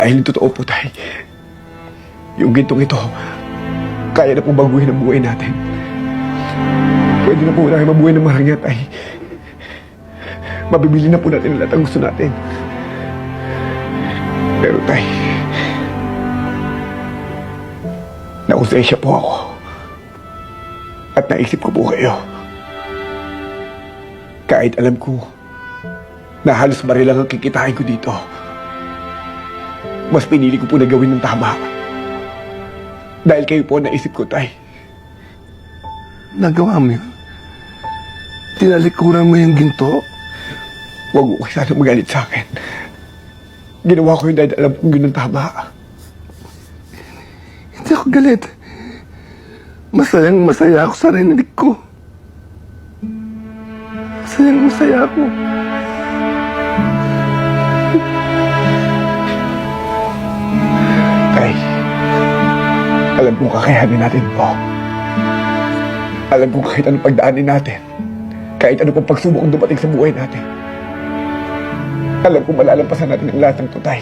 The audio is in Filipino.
Dahil totoo po, Tay. Yung gintong ito, kaya na po baguhin ang buhay natin. Pwede na po namin mabuhay ng marangya, Tay. Mabibili na po natin ang lahat ang gusto natin. Pero, Tay, nausensya po ako. At naisip ko po kayo. Kahit alam ko na halos baril lang ang kikitain ko dito, mas pinili ko po na gawin ng tama. Dahil kayo po ang naisip ko, Tay. Nagawa mo yun? Tinalikuran mo yung ginto? Huwag mo kayo sana magalit sa akin. Ginawa ko yun dahil alam kong yun ang tama. Hindi ako galit. Masayang masaya ako sa rinig ko. Masayang masaya ako. Tay, alam kong kakayanin natin po. Alam kong kahit anong pagdaanin natin, kahit ano pang pagsubok ang dumating sa buhay natin, alam kong malalampasan natin ang lahat ng to, Tay.